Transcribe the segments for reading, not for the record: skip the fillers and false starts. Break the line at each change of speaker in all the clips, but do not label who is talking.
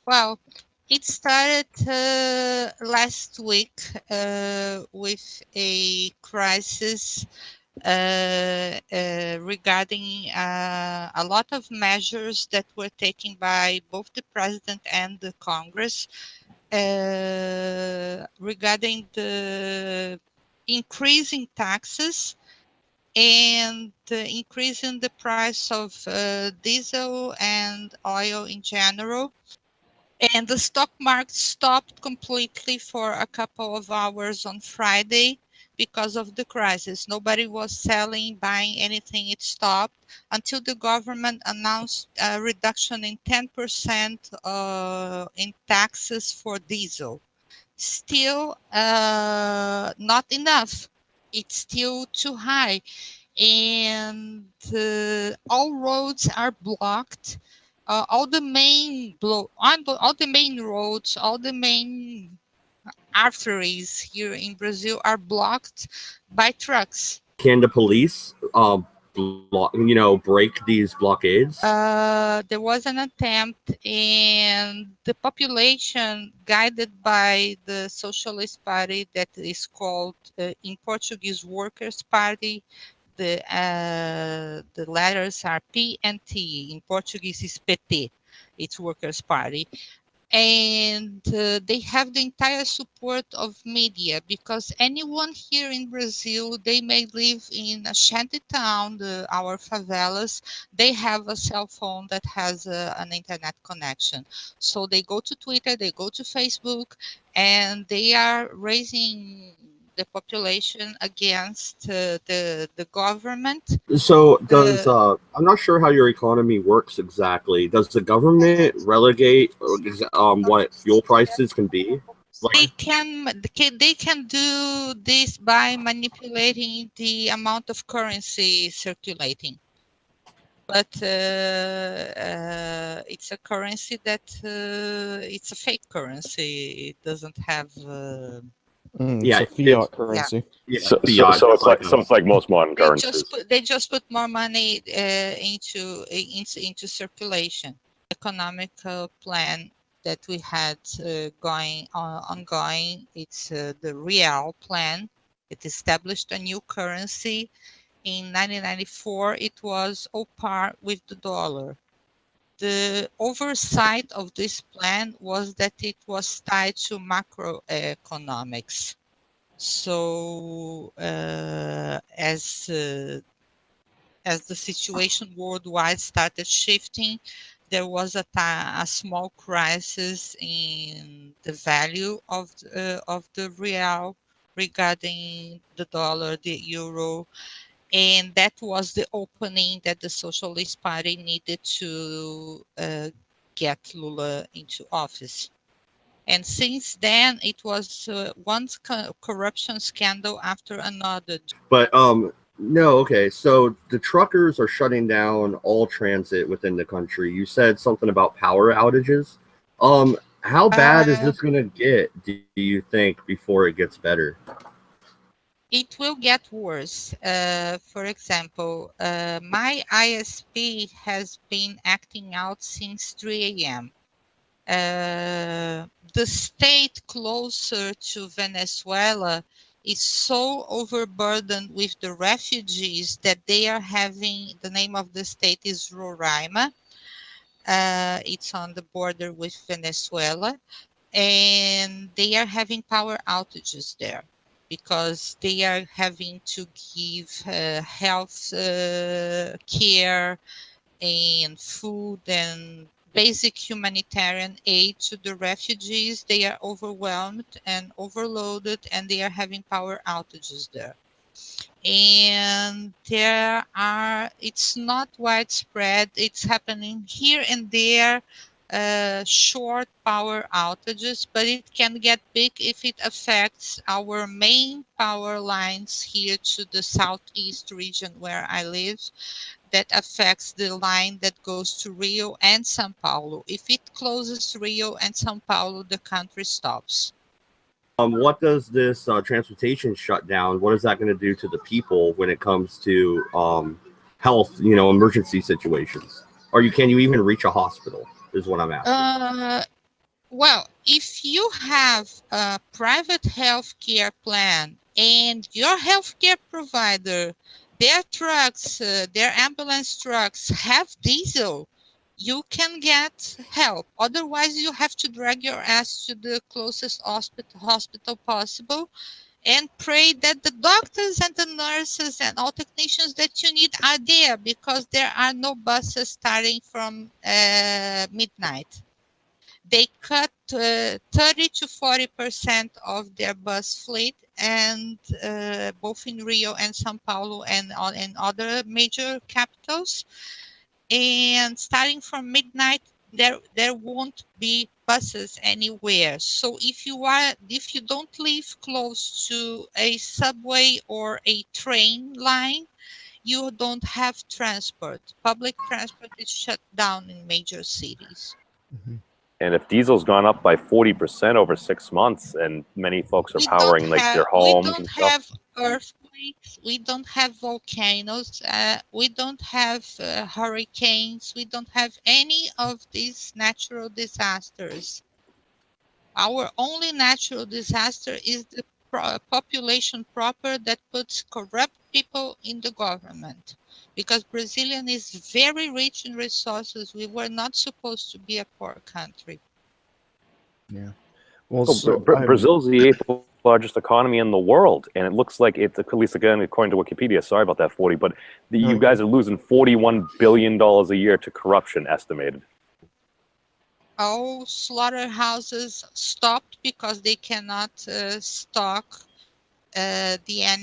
Well, it started last week with a crisis regarding a lot of measures that were taken by both the president and the Congress regarding the increasing taxes and increasing the price of diesel and oil in general. And the stock market stopped completely for a couple of hours on Friday because of the crisis. Nobody was selling, buying anything. It stopped until the government announced a reduction in 10% in taxes for diesel. Still not enough. It's still too high. And all roads are blocked. All the main all the main roads, all the main arteries here in Brazil are blocked by trucks.
Can the police, break these blockades?
There was an attempt, and the population, guided by the Socialist Party, that is called in Portuguese Workers' Party. The letters are P and T. In Portuguese, is PT. It's Workers' Party. And they have the entire support of media, because anyone here in Brazil, they may live in a shanty town, our favelas, they have a cell phone that has an internet connection. So they go to Twitter, they go to Facebook, and they are raising the population against the government.
So does I'm not sure how your economy works exactly. Does the government relegate what fuel prices can be?
They can do this by manipulating the amount of currency circulating. But it's a currency that it's a fake currency. It doesn't have.
It's a fiat currency.
Yeah,
so
fiat,
it's like most modern currencies.
They just put more money into circulation. Economical plan that we had ongoing. It's the real plan. It established a new currency. In 1994, it was on par with the dollar. The oversight of this plan was that it was tied to macroeconomics. So as the situation worldwide started shifting, there was a small crisis in the value of the real regarding the dollar, the euro, and that was the opening that the Socialist Party needed to get Lula into office. And since then, it was one corruption scandal after another.
But no, okay. So the truckers are shutting down all transit within the country. You said something about power outages. How bad is this going to get, do you think, before it gets better?
It will get worse. For example, my ISP has been acting out since 3 a.m. The state closer to Venezuela is so overburdened with the refugees that they are having, the name of the state is Roraima. It's on the border with Venezuela, and they are having power outages there because they are having to give health care and food and basic humanitarian aid to the refugees. They are overwhelmed and overloaded, and they are having power outages there. And it's not widespread. It's happening here and there, short power outages, but it can get big if it affects our main power lines here to the southeast region where I live. That affects the line that goes to Rio and São Paulo. If it closes Rio and São Paulo, the country stops.
What does this transportation shutdown, what is that going to do to the people when it comes to health, emergency situations? Or can you even reach a hospital is what I'm asking.
Well, if you have a private health care plan and your healthcare provider, their trucks, their ambulance trucks have diesel, you can get help. Otherwise, you have to drag your ass to the closest hospital possible and pray that the doctors and the nurses and all technicians that you need are there, because there are no buses starting from midnight. They cut 30 to 40% of their bus fleet, and both in Rio and São Paulo and in other major capitals. And starting from midnight, there won't be buses anywhere. So if you don't live close to a subway or a train line, you don't have transport. Public transport is shut down in major cities.
And if diesel's gone up by 40% over 6 months, and many folks are powering like their
We
homes and
don't
stuff,
have earthquakes, we don't have volcanoes, we don't have hurricanes, we don't have any of these natural disasters. Our only natural disaster is the population proper that puts corrupt people in the government. Because Brazilian is very rich in resources. We were not supposed to be a poor country.
Yeah. Well,
Brazil's the 8th largest economy in the world, and it looks like it's, at least again according to Wikipedia, sorry about that 40, but you guys are losing $41 billion a year to corruption estimated.
All slaughterhouses stopped because they cannot stock any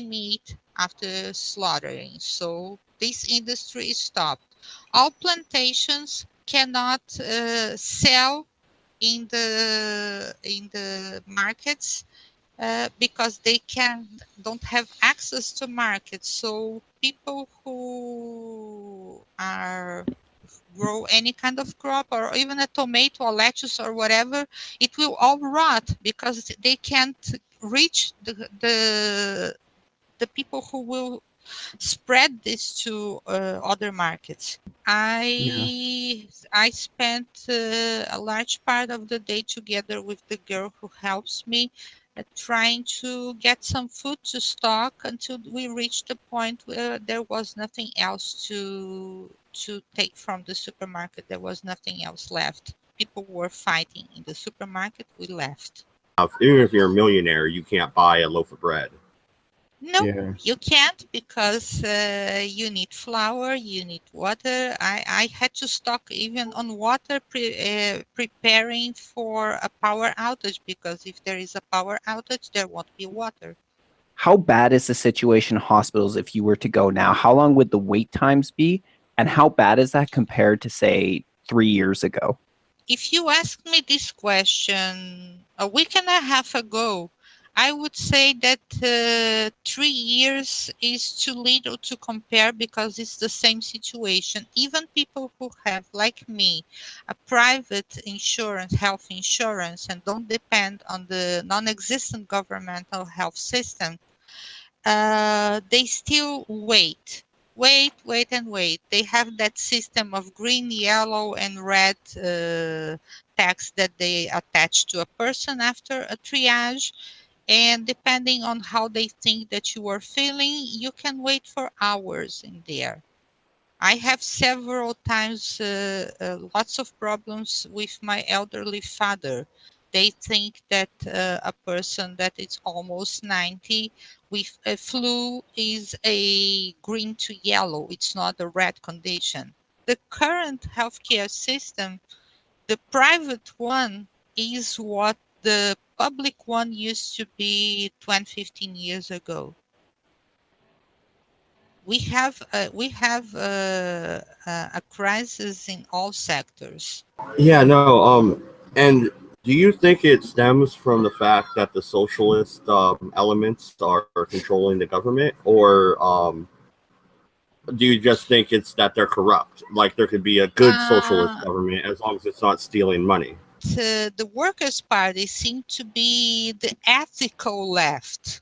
meat after slaughtering. So this industry is stopped. All plantations cannot sell in the markets because they don't have access to markets. So people who grow any kind of crop, or even a tomato or lettuce or whatever, it will all rot because they can't reach the people who will spread this to other markets. I spent a large part of the day together with the girl who helps me, trying to get some food to stock until we reached the point where there was nothing else to take from the supermarket. There was nothing else left. People were fighting in the supermarket. We left.
Even if you're a millionaire, you can't buy a loaf of bread.
No, you can't, because you need flour, you need water. I had to stock even on water, preparing for a power outage, because if there is a power outage, there won't be water.
How bad is the situation in hospitals if you were to go now? How long would the wait times be? And how bad is that compared to, say, 3 years ago?
If you asked me this question a week and a half ago, I would say that 3 years is too little to compare, because it's the same situation. Even people who have, like me, a private insurance, health insurance, and don't depend on the non-existent governmental health system, they still wait. They have that system of green, yellow, and red tags that they attach to a person after a triage. And depending on how they think that you are feeling, you can wait for hours in there. I have several times lots of problems with my elderly father. They think that a person that is almost 90 with a flu is a green to yellow. It's not a red condition. The current healthcare system, the private one, is what the public one used to be 20, 15 years ago. We have a crisis in all sectors.
Yeah, no. And do you think it stems from the fact that the socialist elements are controlling the government, or do you just think it's that they're corrupt? Like there could be a good socialist government as long as it's not stealing money.
The Workers' Party seem to be the ethical left.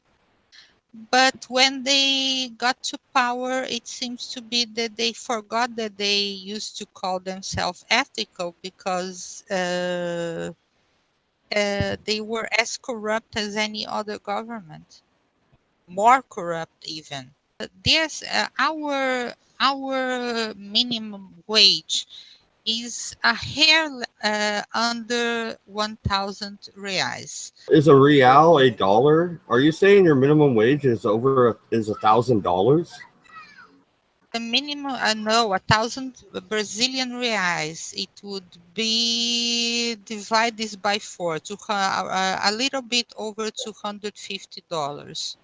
But when they got to power, it seems to be that they forgot that they used to call themselves ethical, because they were as corrupt as any other government, more corrupt even. Yes, our minimum wage is a hair under 1,000 reais.
Is a real a dollar? Are you saying your minimum wage is is $1,000?
The minimum, no, 1,000 Brazilian reais. It would be divide this by four, a little bit over $250.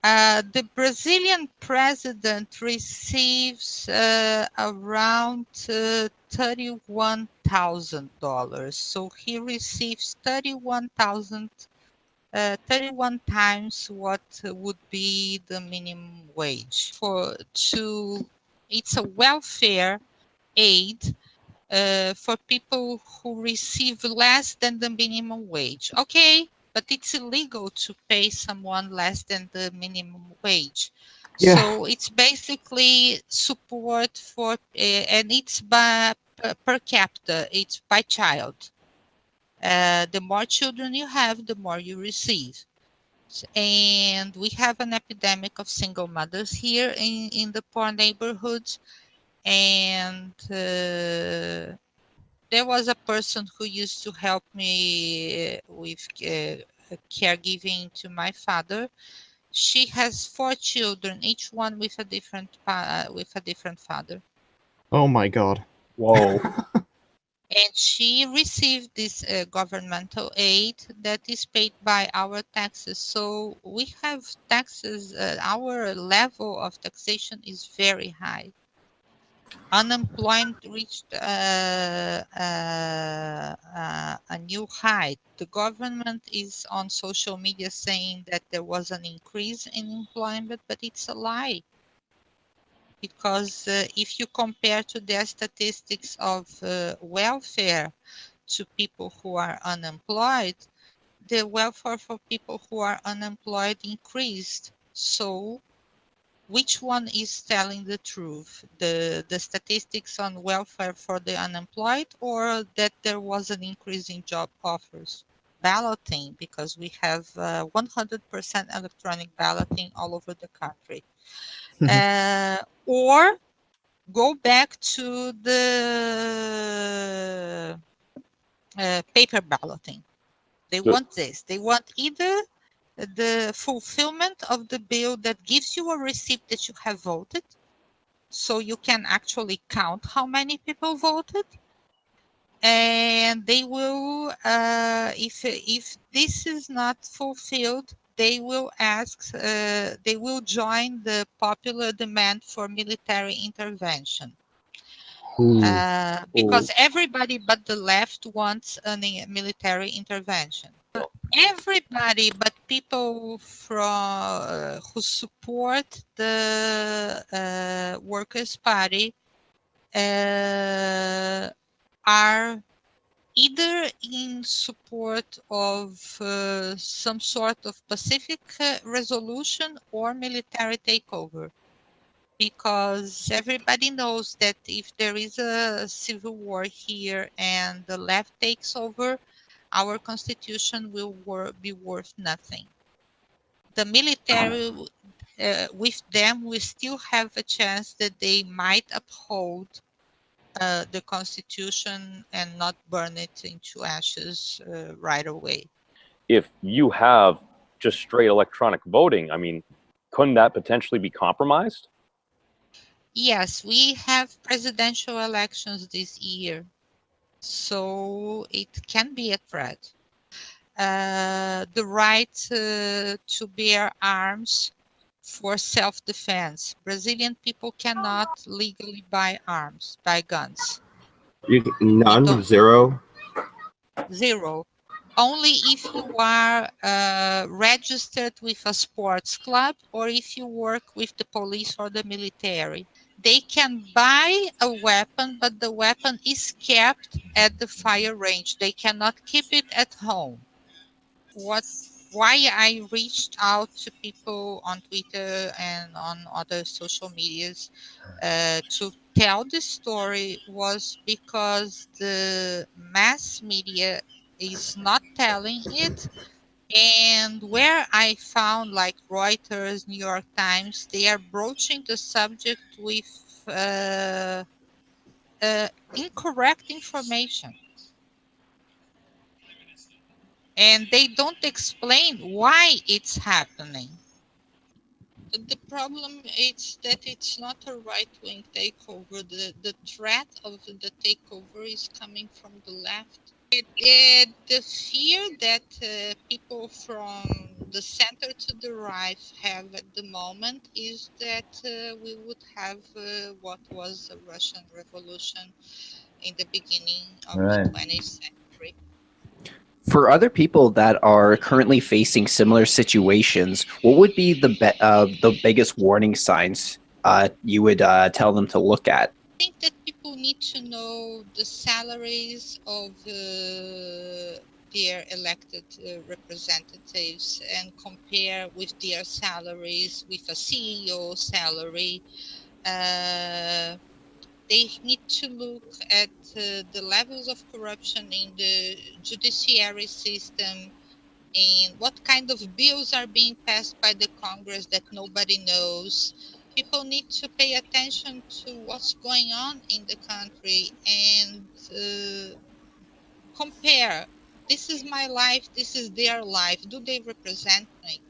The Brazilian president receives around $31,000. So he receives 31 times what would be the minimum wage. It's a welfare aid for people who receive less than the minimum wage. Okay, but it's illegal to pay someone less than the minimum wage.
Yeah.
So it's basically support for, and it's by per capita, it's by child. The more children you have, the more you receive. And we have an epidemic of single mothers here in the poor neighborhoods. And there was a person who used to help me with caregiving to my father. She has 4 children, each one with a different father.
Oh my God.
Whoa.
And she received this governmental aid that is paid by our taxes. So we have taxes, our level of taxation is very high. Unemployment reached a new height. The government is on social media saying that there was an increase in employment, but it's a lie. Because if you compare to their statistics of welfare to people who are unemployed, the welfare for people who are unemployed increased. So which one is telling the truth? The statistics on welfare for the unemployed, or that there was an increase in job offers? Balloting, because we have 100% electronic balloting all over the country. Or go back to the paper balloting. They want this. They want either the fulfillment of the bill that gives you a receipt that you have voted, so you can actually count how many people voted. And they will, if this is not fulfilled, they will they will join the popular demand for military intervention. Because everybody but the left wants a military intervention. Everybody but people from who support the Workers' Party are either in support of some sort of Pacific resolution or military takeover. Because everybody knows that if there is a civil war here and the left takes over, our constitution will be worth nothing. The military, with them, we still have a chance that they might uphold the constitution and not burn it into ashes right away.
If you have just straight electronic voting, I mean, couldn't that potentially be compromised?
Yes, we have presidential elections this year, so it can be a threat. The right to bear arms for self-defense. Brazilian people cannot legally buy arms, buy guns.
None, zero.
Zero. Only if you are registered with a sports club or if you work with the police or the military. They can buy a weapon, but the weapon is kept at the fire range. They cannot keep it at home. What why I reached out to people on Twitter and on other social medias to tell the story was because the mass media is not telling it. And where I found like Reuters, New York Times, they are broaching the subject with incorrect information. And they don't explain why it's happening. The problem is that it's not a right-wing takeover. The threat of the takeover is coming from the left. The fear that people from the center to the right have at the moment is that we would have what was the Russian Revolution in the beginning of the
Right.
20th century.
For other people that are currently facing similar situations, what would be the biggest warning signs you would tell them to look at?
I think that people need to know the salaries of their elected representatives and compare with their salaries with a CEO salary. Uh, they need to look at the levels of corruption in the judiciary system and what kind of bills are being passed by the Congress that nobody knows. People need to pay attention to what's going on in the country and compare. This is my life, this is their life. Do they represent me?